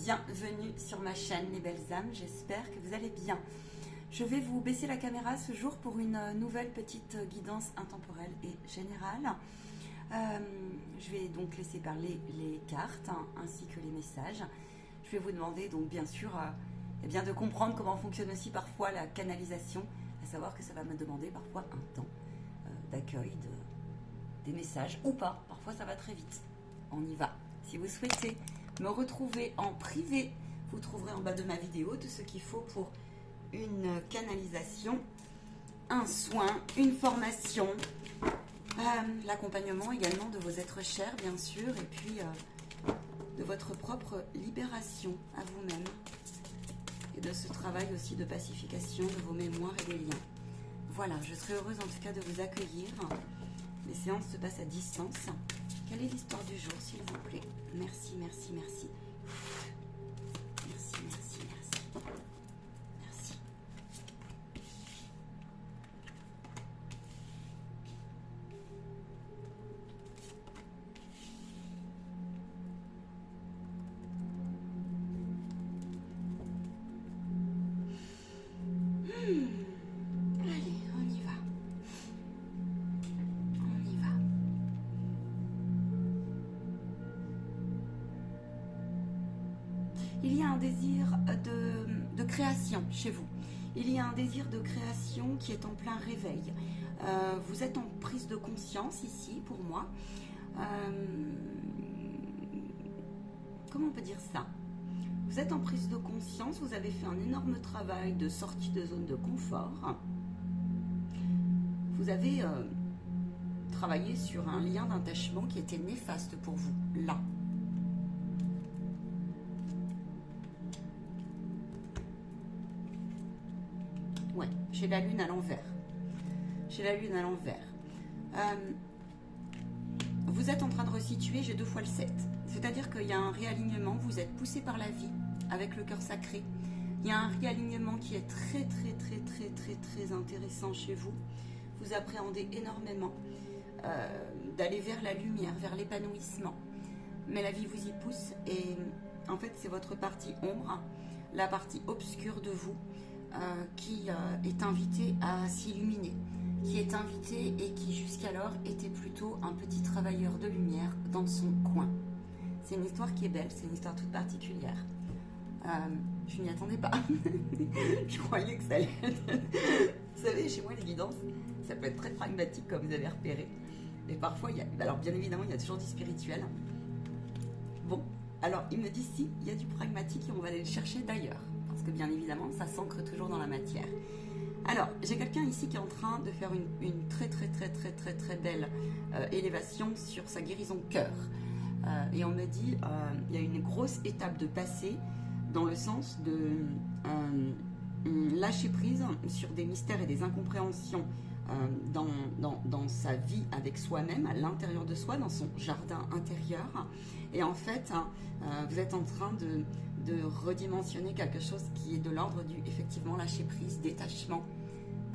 bienvenue sur ma chaîne Les Belles Âmes, j'espère que vous allez bien. Je vais vous baisser la caméra ce jour pour une nouvelle petite guidance intemporelle et générale. Je vais donc laisser parler les cartes ainsi que les messages. Je vais vous demander donc bien sûr de comprendre comment fonctionne aussi parfois la canalisation, à savoir que ça va me demander parfois un temps d'accueil des messages ou pas, parfois ça va très vite. On y va. Si vous souhaitez me retrouver en privé, vous trouverez en bas de ma vidéo tout ce qu'il faut pour une canalisation, un soin, une formation, l'accompagnement également de vos êtres chers bien sûr, et puis de votre propre libération à vous-même et de ce travail aussi de pacification de vos mémoires et des liens. Voilà, je serai heureuse en tout cas de vous accueillir. Les séances se passent à distance. Quelle est l'histoire du jour, s'il vous plaît? Merci, merci, merci. Merci, merci, merci. Merci. Allez, on y va. On y va. Il y a un désir de création chez vous. Il y a un désir de création qui est en plein réveil. Vous êtes en prise de conscience ici, pour moi. Comment on peut dire ça? Vous êtes en prise de conscience, vous avez fait un énorme travail de sortie de zone de confort. Vous avez travaillé sur un lien d'attachement qui était néfaste pour vous, là. Ouais, j'ai la lune à l'envers. J'ai la lune à l'envers. Vous êtes en train de resituer, j'ai 2 fois le 7. C'est-à-dire qu'il y a un réalignement, vous êtes poussé par la vie avec le cœur sacré. Il y a un réalignement qui est très, très, très, très, très, très intéressant chez vous. Vous appréhendez énormément d'aller vers la lumière, vers l'épanouissement. Mais la vie vous y pousse et en fait, c'est votre partie ombre, la partie obscure de vous, qui est invité à s'illuminer, qui est invité et qui jusqu'alors était plutôt un petit travailleur de lumière dans son coin. C'est une histoire qui est belle, c'est une histoire toute particulière. Je n'y attendais pas. Je croyais que ça allait être... Vous savez, chez moi, les guidances, ça peut être très pragmatique comme vous avez repéré. Et parfois, il y a... Alors bien évidemment, il y a toujours du spirituel. Bon, alors il me dit si, il y a du pragmatique et on va aller le chercher d'ailleurs. Parce que bien évidemment, ça s'ancre toujours dans la matière. Alors, j'ai quelqu'un ici qui est en train de faire une très très très très très très belle élévation sur sa guérison cœur. Et on me dit, il y a une grosse étape de passé dans le sens de lâcher prise sur des mystères et des incompréhensions dans sa vie avec soi-même, à l'intérieur de soi, dans son jardin intérieur. Et en fait, vous êtes en train de redimensionner quelque chose qui est de l'ordre du, effectivement, lâcher prise, détachement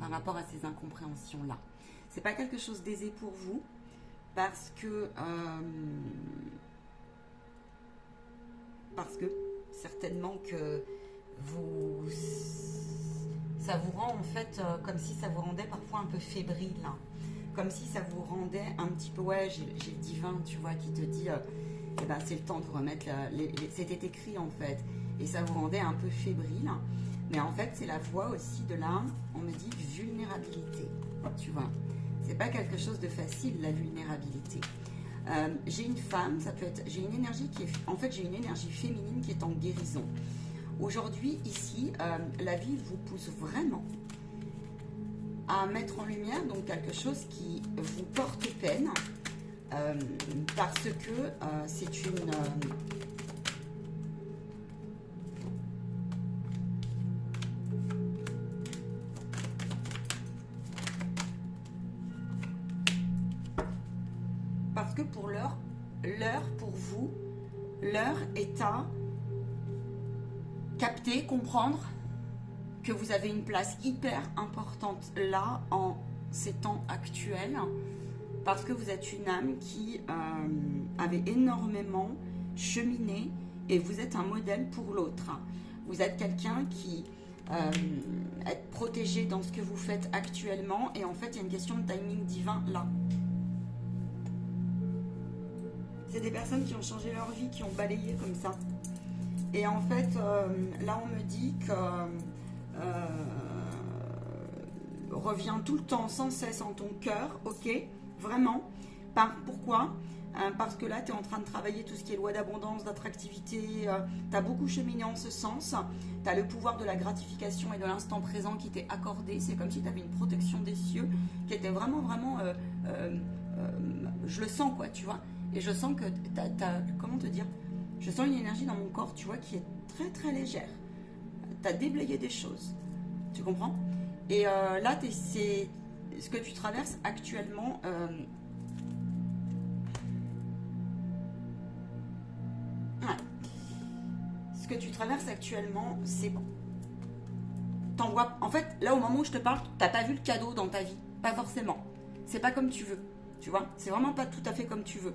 par rapport à ces incompréhensions-là. C'est pas quelque chose d'aisé pour vous parce que certainement que ça vous rend en fait comme si ça vous rendait parfois un peu fébrile, hein. Comme si ça vous rendait un petit peu, ouais, j'ai le divin, tu vois, qui te dit eh ben, c'est le temps de vous remettre c'était écrit en fait, et ça vous rendait un peu fébrile, mais en fait c'est la voie aussi de la, on me dit, vulnérabilité, tu vois, c'est pas quelque chose de facile, la vulnérabilité. J'ai une femme, ça peut être, j'ai une énergie qui est, en fait j'ai une énergie féminine qui est en guérison. Aujourd'hui ici, la vie vous pousse vraiment à mettre en lumière donc quelque chose qui vous porte peine, parce que c'est une parce que pour l'heure pour vous, l'heure est à capter, comprendre que vous avez une place hyper importante là en ces temps actuels, parce que vous êtes une âme qui avait énormément cheminé et vous êtes un modèle pour l'autre. Vous êtes quelqu'un qui est protégé dans ce que vous faites actuellement, et en fait, il y a une question de timing divin là. C'est des personnes qui ont changé leur vie, qui ont balayé comme ça. Et en fait, là, on me dit que reviens tout le temps, sans cesse en ton cœur, ok, vraiment. Pourquoi ? Parce que là, tu es en train de travailler tout ce qui est loi d'abondance, d'attractivité, tu as beaucoup cheminé en ce sens, tu as le pouvoir de la gratification et de l'instant présent qui t'est accordé, c'est comme si tu avais une protection des cieux qui était vraiment, vraiment, je le sens quoi, tu vois, et je sens que comment te dire, je sens une énergie dans mon corps, tu vois, qui est très, très légère, tu as déblayé des choses, tu comprends ? Et là, c'est ce que tu traverses actuellement. Ce que tu traverses actuellement, c'est bon. En fait, là, au moment où je te parle, t'as pas vu le cadeau dans ta vie. Pas forcément. C'est pas comme tu veux. Tu vois ? C'est vraiment pas tout à fait comme tu veux.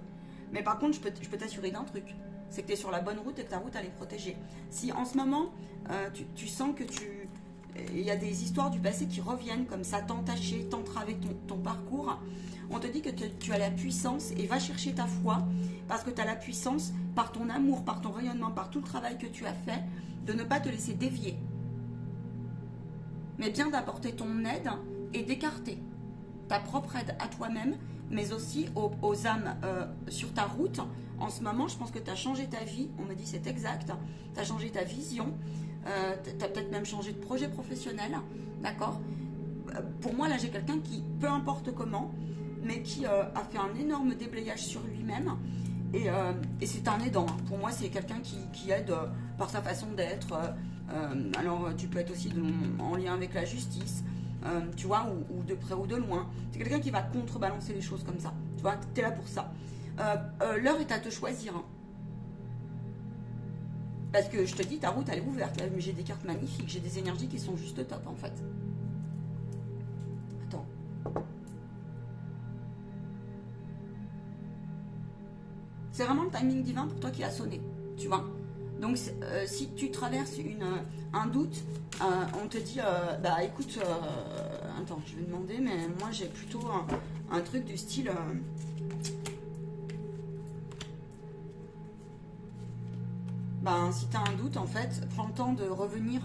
Mais par contre, je peux t'assurer d'un truc. C'est que tu es sur la bonne route et que ta route, elle est protégée. Si en ce moment, tu sens que il y a des histoires du passé qui reviennent comme ça, t'entacher, t'entraver ton parcours, on te dit que tu as la puissance et va chercher ta foi parce que tu as la puissance par ton amour, par ton rayonnement, par tout le travail que tu as fait, de ne pas te laisser dévier. Mais bien d'apporter ton aide et d'écarter ta propre aide à toi-même, mais aussi aux âmes sur ta route. En ce moment, je pense que tu as changé ta vie, on me dit c'est exact, tu as changé ta vision, tu as peut-être même changé de projet professionnel, d'accord ? Pour moi, là, j'ai quelqu'un qui, peu importe comment, mais qui a fait un énorme déblayage sur lui-même, et c'est un aidant. Pour moi, c'est quelqu'un qui aide par sa façon d'être. Alors, tu peux être aussi en lien avec la justice, tu vois, ou de près ou de loin. C'est quelqu'un qui va contrebalancer les choses comme ça. Tu vois, tu es là pour ça. L'heure est à te choisir. Hein. Parce que je te dis, ta route, elle est ouverte. Là, j'ai des cartes magnifiques. J'ai des énergies qui sont juste top, en fait. Attends. C'est vraiment le timing divin pour toi qui a sonné. Tu vois. Donc, si tu traverses un doute, on te dit, bah écoute, attends, je vais demander, mais moi, j'ai plutôt un truc du style... si tu as un doute, en fait, prends le temps de revenir.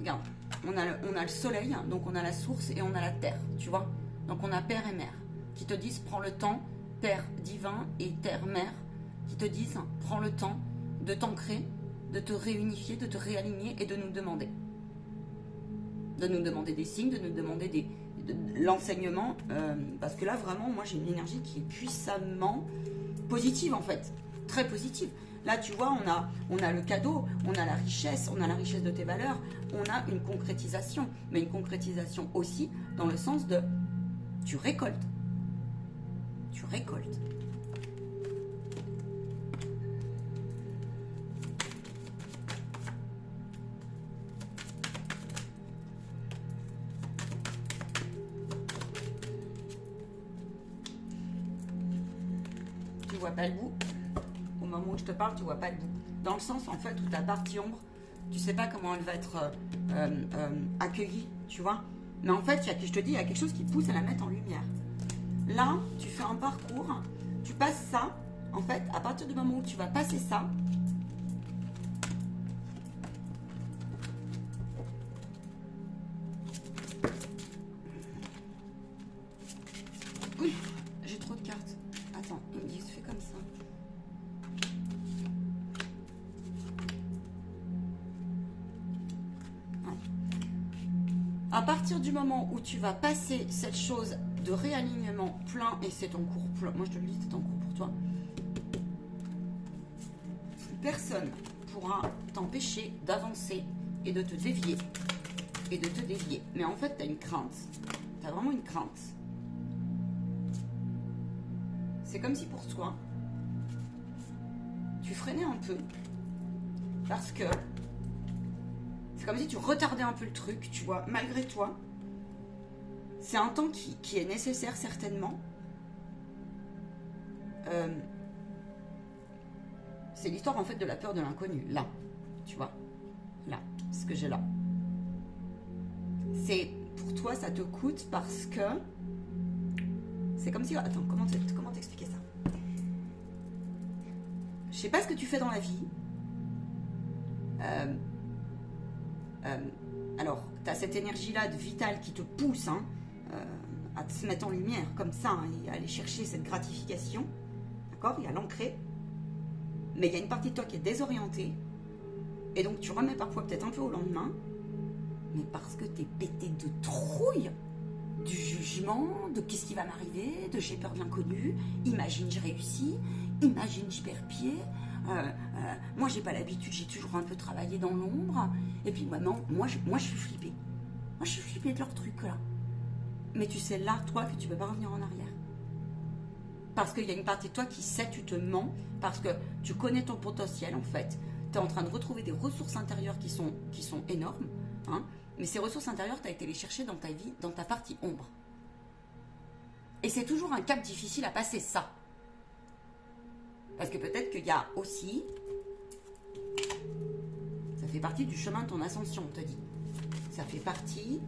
Regarde, on a le soleil, donc on a la source et on a la terre, tu vois. Donc on a père et mère qui te disent prends le temps, père divin et terre mère qui te disent prends le temps de t'ancrer, de te réunifier, de te réaligner et de nous demander. De nous demander des signes, de nous demander l'enseignement. Parce que là, vraiment, moi j'ai une énergie qui est puissamment positive en fait, très positive. Là, tu vois, on a le cadeau, on a la richesse de tes valeurs, on a une concrétisation, mais une concrétisation aussi dans le sens de tu récoltes. Tu récoltes. Tu vois pas le bout. Au moment où je te parle, tu vois pas le bout. Dans le sens, en fait, où ta partie ombre, tu sais pas comment elle va être accueillie, tu vois. Mais en fait, je te dis, il y a quelque chose qui pousse à la mettre en lumière. Là, tu fais un parcours, tu passes ça, en fait, à partir du moment où tu vas passer ça, oui, j'ai trop de cartes. Attends, ils me disent, fais comme ça. À partir du moment où tu vas passer cette chose de réalignement plein, et c'est ton cours plein, moi je te le dis, c'est ton cours pour toi, personne pourra t'empêcher d'avancer et de te dévier. Et de te dévier. Mais en fait, tu as une crainte. Tu as vraiment une crainte. C'est comme si pour toi, tu freinais un peu. Parce que c'est comme si tu retardais un peu le truc, tu vois, malgré toi. C'est un temps qui est nécessaire, certainement. C'est l'histoire en fait de la peur de l'inconnu, là, tu vois, là, ce que j'ai là. C'est, pour toi, ça te coûte parce que, c'est comme si, attends, comment t'expliquer ça? Je sais pas ce que tu fais dans la vie. Alors, tu as cette énergie-là de vitale qui te pousse hein, à te mettre en lumière comme ça hein, et à aller chercher cette gratification. D'accord? Il y a l'ancré. Mais il y a une partie de toi qui est désorientée. Et donc, tu remets parfois peut-être un peu au lendemain. Mais parce que tu es pété de trouille, du jugement, de qu'est-ce qui va m'arriver, de j'ai peur de l'inconnu, imagine je réussis, imagine je perds pied. Moi j'ai pas l'habitude, j'ai toujours un peu travaillé dans l'ombre. Et puis maintenant, moi je suis flippée. Moi je suis flippée de leur truc là. Mais tu sais là, toi, que tu peux pas revenir en arrière. Parce qu'il y a une partie de toi qui sait, tu te mens, parce que tu connais ton potentiel en fait. Tu es en train de retrouver des ressources intérieures qui sont énormes. Hein, mais ces ressources intérieures, tu as été les chercher dans ta vie, dans ta partie ombre. Et c'est toujours un cap difficile à passer, ça. Parce que peut-être qu'il y a aussi... Ça fait partie du chemin de ton ascension, on te dit. Ça fait partie...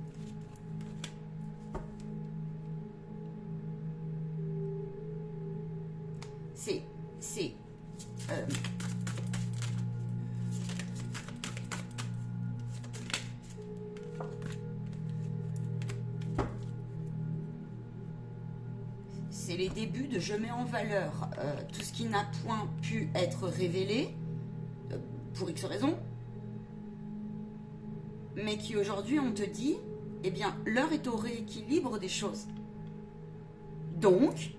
C'est les débuts de je mets en valeur tout ce qui n'a point pu être révélé pour X raisons, mais qui aujourd'hui on te dit, eh bien l'heure est au rééquilibre des choses. Donc,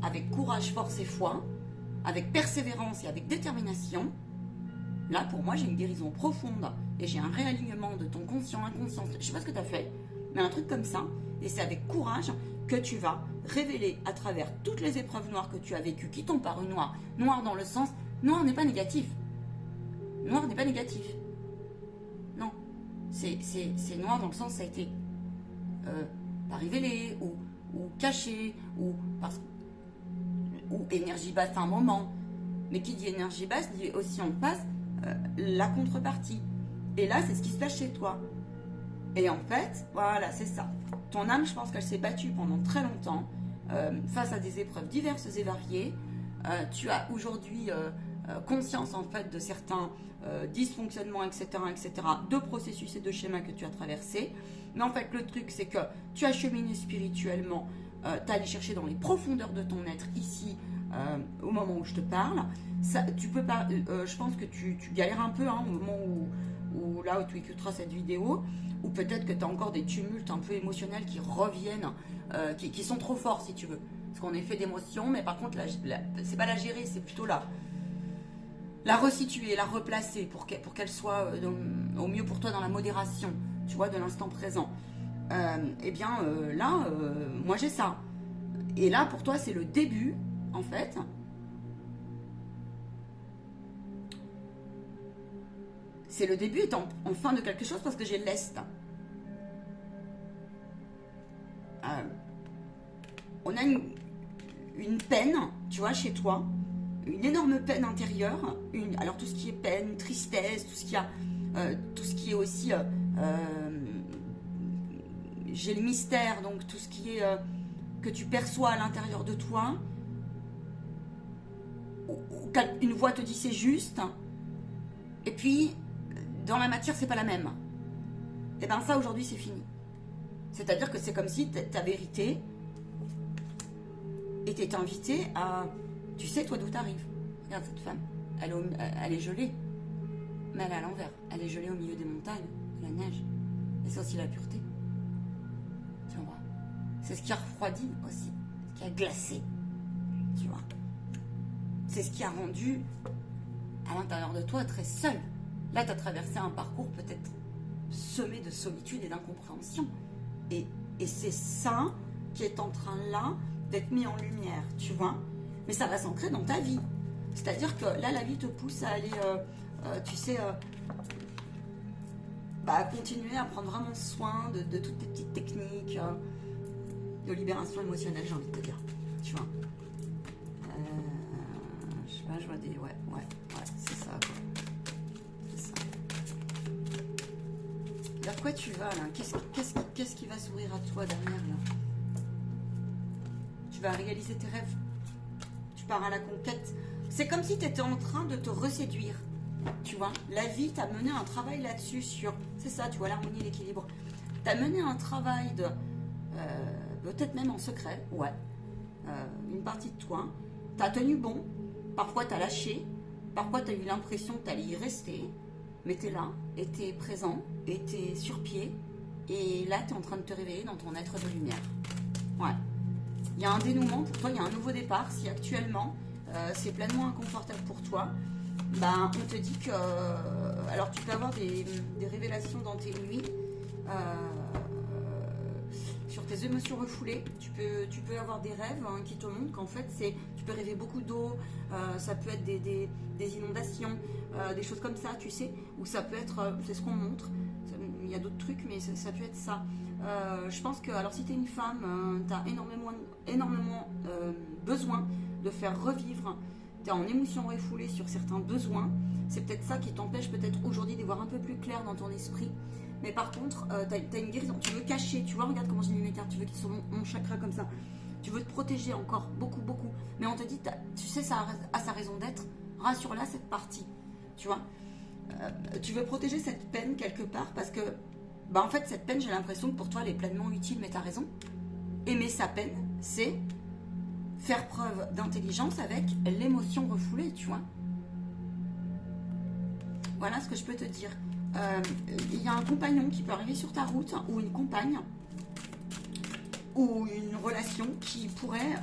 avec courage, force et foi, avec persévérance et avec détermination, là pour moi j'ai une guérison profonde et j'ai un réalignement de ton conscient, inconscient, je sais pas ce que tu as fait, mais un truc comme ça, et c'est avec courage que tu vas révéler à travers toutes les épreuves noires que tu as vécues, qui t'ont paru noires, noir dans le sens, noir n'est pas négatif, noir n'est pas négatif, non, c'est noir dans le sens ça a été pas révélé, ou caché, ou énergie basse à un moment, mais qui dit énergie basse dit aussi en face la contrepartie. Et là, c'est ce qui se passe chez toi. Et en fait, voilà, c'est ça. Ton âme, je pense qu'elle s'est battue pendant très longtemps face à des épreuves diverses et variées. Tu as aujourd'hui conscience, en fait, de certains dysfonctionnements, etc., de processus et de schémas que tu as traversés. Mais en fait, le truc, c'est que tu as cheminé spirituellement, tu as allé chercher dans les profondeurs de ton être ici, au moment où je te parle. Ça, tu peux pas, je pense que tu galères un peu hein, au moment où là où tu écouteras cette vidéo, ou peut-être que tu as encore des tumultes un peu émotionnels qui reviennent, qui sont trop forts si tu veux. Parce qu'on est fait d'émotions, mais par contre, c'est pas la gérer, c'est plutôt la resituer, la replacer pour qu'elle soit au mieux pour toi dans la modération, tu vois, de l'instant présent. Eh bien, là, moi j'ai ça. Et là, pour toi, c'est le début, en fait. C'est le début étant en fin de quelque chose parce que j'ai l'Est. On a une peine, tu vois, chez toi, une énorme peine intérieure. Alors tout ce qui est peine, tristesse, tout ce qui est aussi... j'ai le mystère, donc tout ce qui est que tu perçois à l'intérieur de toi. Une voix te dit c'est juste. Et puis... dans la matière, c'est pas la même. Et bien ça, aujourd'hui, c'est fini. C'est-à-dire que c'est comme si ta vérité était invitée à... Tu sais, toi, d'où t'arrives. Regarde cette femme. Elle est gelée. Mais elle est à l'envers. Elle est gelée au milieu des montagnes, de la neige. Et c'est aussi la pureté. Tu vois. C'est ce qui a refroidi aussi. Ce qui a glacé. Tu vois. C'est ce qui a rendu à l'intérieur de toi très seul. Là, tu as traversé un parcours peut-être semé de solitude et d'incompréhension. Et c'est ça qui est en train là d'être mis en lumière, tu vois. Mais ça va s'ancrer dans ta vie. C'est-à-dire que là, la vie te pousse à aller, tu sais, à continuer à prendre vraiment soin de toutes tes petites techniques. de libération émotionnelle, j'ai envie de te dire. Tu vois. Je sais pas, je vois des... Ouais, c'est ça, quoi. C'est ça. Vers quoi tu vas, là? Qu'est-ce qui va sourire à toi derrière, là? Tu vas réaliser tes rêves. Tu pars à la conquête. C'est comme si tu étais en train de te reséduire. Tu vois, la vie t'a mené un travail là-dessus sur... C'est ça, tu vois, l'harmonie et l'équilibre. T'as mené un travail de... peut-être même en secret, ouais. Une partie de toi. T'as tenu bon. Parfois, t'as lâché. Parfois, t'as eu l'impression que t'allais y rester. Mais t'es là, et t'es présent, et t'es sur pied. Et là, t'es en train de te réveiller dans ton être de lumière. Ouais. Il y a un dénouement pour toi, il y a un nouveau départ. Si actuellement, c'est pleinement inconfortable pour toi, ben, on te dit que... alors, tu peux avoir des révélations dans tes nuits, sur tes émotions refoulées. Tu peux avoir des rêves qui te montrent qu'en fait, tu peux rêver beaucoup d'eau, ça peut être des inondations, des choses comme ça, tu sais, ou ça peut être, c'est ce qu'on montre. Il y a d'autres trucs, mais ça peut être ça. Je pense que, alors si tu es une femme, tu as énormément besoin de faire revivre, tu es en émotion refoulée sur certains besoins. C'est peut-être ça qui t'empêche peut-être aujourd'hui d'y voir un peu plus clair dans ton esprit. Mais par contre, tu as une guérison, tu veux cacher, tu vois, regarde comment j'ai mis mes cartes, tu veux qu'ils soient mon chakra comme ça. Tu veux te protéger encore, beaucoup. Mais on te dit, tu sais, ça a sa raison d'être, rassure-la cette partie, tu vois. Tu veux protéger cette peine quelque part parce que, bah en fait, cette peine, j'ai l'impression que pour toi, elle est pleinement utile, mais tu as raison. Aimer sa peine, c'est faire preuve d'intelligence avec l'émotion refoulée, tu vois. Voilà ce que je peux te dire. Il y a un compagnon qui peut arriver sur ta route, ou une compagne, ou une relation qui pourrait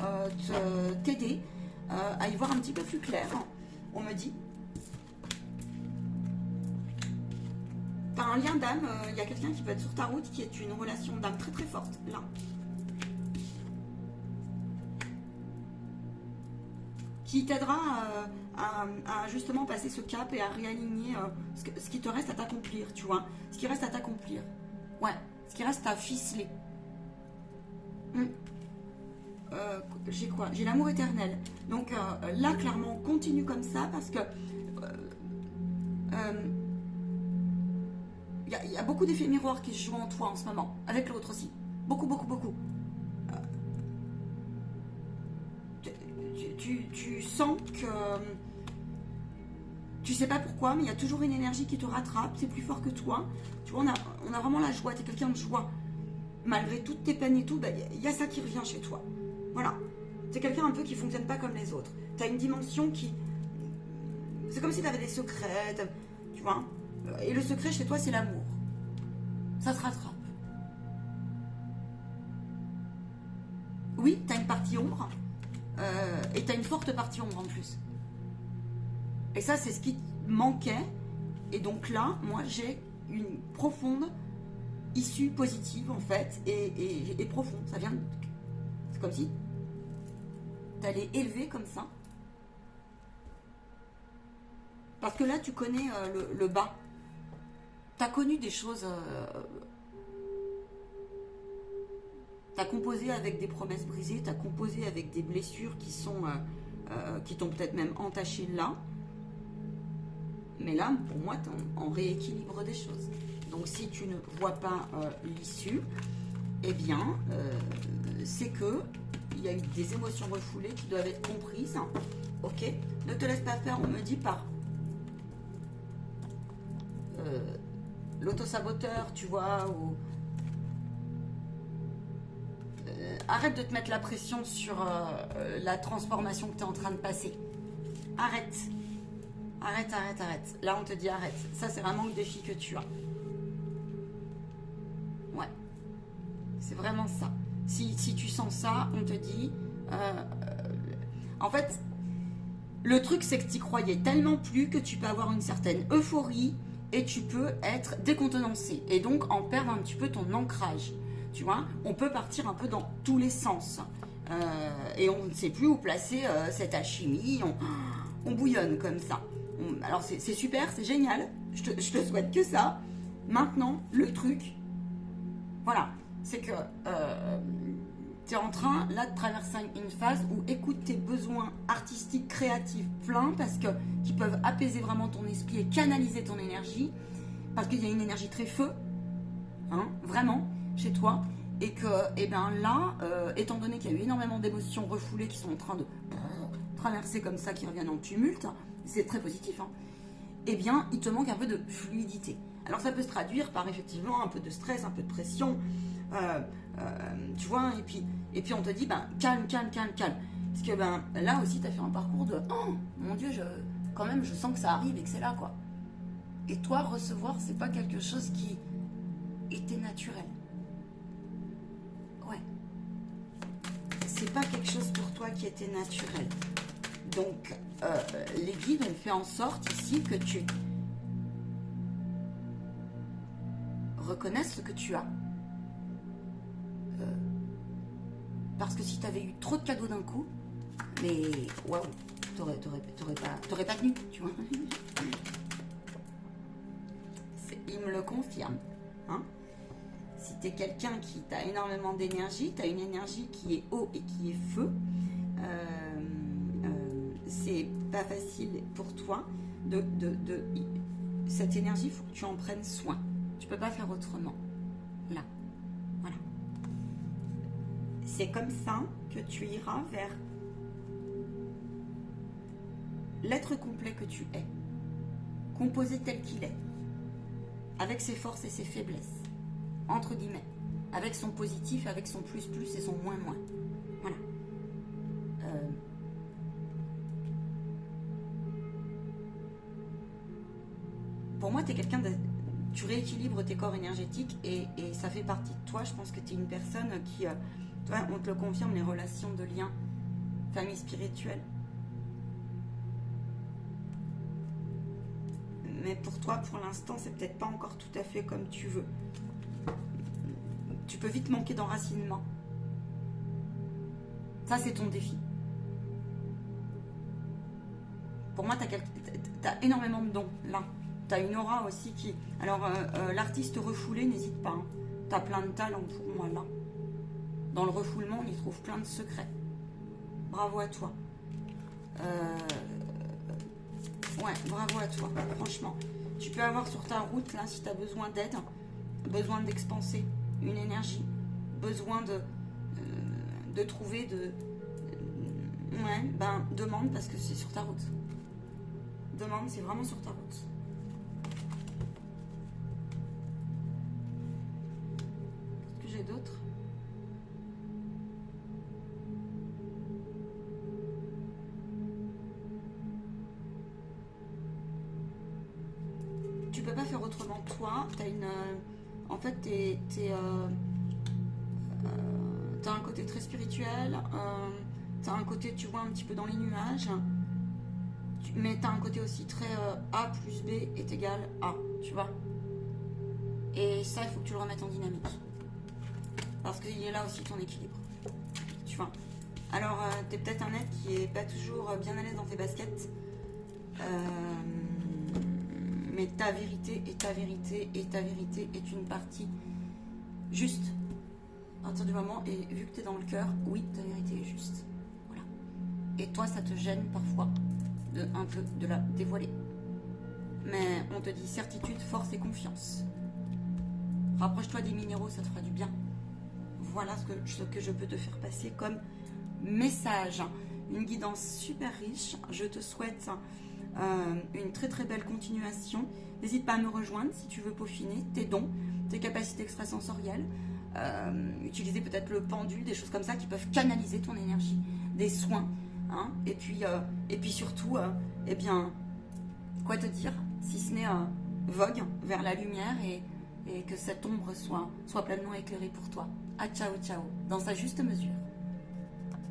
t'aider à y voir un petit peu plus clair. On me dit, tu as un lien d'âme, il y a quelqu'un qui peut être sur ta route qui est une relation d'âme très très forte, là. Qui t'aidera à justement passer ce cap et à réaligner ce qui te reste à t'accomplir, tu vois. Ce qui reste à t'accomplir. Ouais, ce qui reste à ficeler. J'ai quoi? J'ai l'amour éternel. Donc là, clairement, continue comme ça parce que il y a beaucoup d'effets miroirs qui se jouent en toi en ce moment, avec l'autre aussi. Beaucoup. Tu sens que tu sais pas pourquoi, mais il y a toujours une énergie qui te rattrape, c'est plus fort que toi. Tu vois, on a vraiment la joie, tu es quelqu'un de joie. Malgré toutes tes peines et tout, il y a ça qui revient chez toi. Voilà. C'est quelqu'un un peu qui fonctionne pas comme les autres. Tu as une dimension qui... C'est comme si tu avais des secrets, tu vois. Et le secret chez toi, c'est l'amour. Ça te rattrape. Oui, tu as une partie ombre. Et tu as une forte partie ombre en plus. Et ça, c'est ce qui manquait. Et donc là, moi, j'ai une profonde issue positive, en fait. Et profonde. Ça vient... C'est comme si tu allais élever comme ça. Parce que là, tu connais le bas. Tu as connu des choses... tu as composé avec des promesses brisées, tu as composé avec des blessures qui t'ont peut-être même entaché là. Mais là, pour moi, tu es en rééquilibre des choses. Donc, si tu ne vois pas l'issue, eh bien, c'est que il y a eu des émotions refoulées qui doivent être comprises. Ok? Ne te laisse pas faire, on me dit, par l'autosaboteur, tu vois, ou... arrête de te mettre la pression sur la transformation que tu es en train de passer. Arrête. Là, on te dit arrête. Ça, c'est vraiment le défi que tu as. Ouais. C'est vraiment ça. Si tu sens ça, on te dit... en fait, le truc, c'est que tu y croyais tellement plus que tu peux avoir une certaine euphorie et tu peux être décontenancé. Et donc, en perdre un petit peu ton ancrage. Tu vois, on peut partir un peu dans tous les sens. Et on ne sait plus où placer cette alchimie. On bouillonne comme ça. Alors, c'est super, c'est génial. Je te souhaite que ça. Maintenant, le truc, voilà, c'est que tu es en train, là, de traverser une phase où écoute tes besoins artistiques, créatifs, pleins, parce que qui peuvent apaiser vraiment ton esprit et canaliser ton énergie, parce qu'il y a une énergie très feu, hein, vraiment, chez toi, et que, et bien là, étant donné qu'il y a eu énormément d'émotions refoulées qui sont en train de traverser comme ça, qui reviennent en tumulte, c'est très positif, hein, eh bien, il te manque un peu de fluidité. Alors, ça peut se traduire par, effectivement, un peu de stress, un peu de pression, tu vois, et puis on te dit, ben, calme. Parce que ben, là aussi, tu as fait un parcours de, oh, mon Dieu, quand même, je sens que ça arrive et que c'est là, quoi. Et toi, recevoir, c'est pas quelque chose qui était naturel. Ouais. C'est pas quelque chose pour toi qui était naturel. Donc, les guides ont fait en sorte ici que tu reconnaisses ce que tu as. Parce que si tu avais eu trop de cadeaux d'un coup, mais waouh, t'aurais pas tenu, tu vois. Il me le confirme. Hein, si tu es quelqu'un qui a énormément d'énergie, tu as une énergie qui est eau et qui est feu, c'est pas facile pour toi cette énergie, il faut que tu en prennes soin. Tu peux pas faire autrement. Là. Voilà. C'est comme ça que tu iras vers l'être complet que tu es, composé tel qu'il est, avec ses forces et ses faiblesses, entre guillemets, avec son positif, avec son plus et son moins. Voilà. Pour moi, tu es quelqu'un de... Tu rééquilibres tes corps énergétiques et ça fait partie de toi. Je pense que tu es une personne qui... toi, on te le confirme, les relations de lien, famille spirituelle. Mais pour toi, pour l'instant, c'est peut-être pas encore tout à fait comme tu veux. Tu peux vite manquer d'enracinement. Ça, c'est ton défi. Pour moi, tu as énormément de dons, là. Tu as une aura aussi qui... Alors, l'artiste refoulé, n'hésite pas. Hein. Tu as plein de talents pour moi, là. Dans le refoulement, on y trouve plein de secrets. Bravo à toi. Ouais, bravo à toi, franchement. Tu peux avoir sur ta route, là, si tu as besoin d'aide, besoin d'expanser une énergie, besoin de trouver ouais, ben, demande parce que c'est sur ta route. Demande, c'est vraiment sur ta route. Est-ce que j'ai d'autres ? Tu peux pas faire autrement. Toi, t'as une... en fait, t'as un côté très spirituel, t'as un côté, tu vois, un petit peu dans les nuages, mais t'as un côté aussi très A plus B est égal A, tu vois. Et ça, il faut que tu le remettes en dynamique. Parce qu'il est là aussi ton équilibre, tu vois. Alors, t'es peut-être un être qui est pas toujours bien à l'aise dans tes baskets, mais ta vérité est une partie juste. À partir du moment, et vu que tu es dans le cœur, oui, ta vérité est juste. Voilà. Et toi, ça te gêne parfois un peu de la dévoiler. Mais on te dit certitude, force et confiance. Rapproche-toi des minéraux, ça te fera du bien. Voilà ce que je peux te faire passer comme message. Une guidance super riche. Je te souhaite une très très belle continuation. N'hésite pas à me rejoindre si tu veux peaufiner tes dons, tes capacités extrasensorielles, utiliser peut-être le pendule, des choses comme ça qui peuvent canaliser ton énergie, des soins, hein, et puis surtout, eh bien, quoi te dire, si ce n'est vogue vers la lumière et que cette ombre soit pleinement éclairée pour toi. Ah, ciao, ciao, dans sa juste mesure.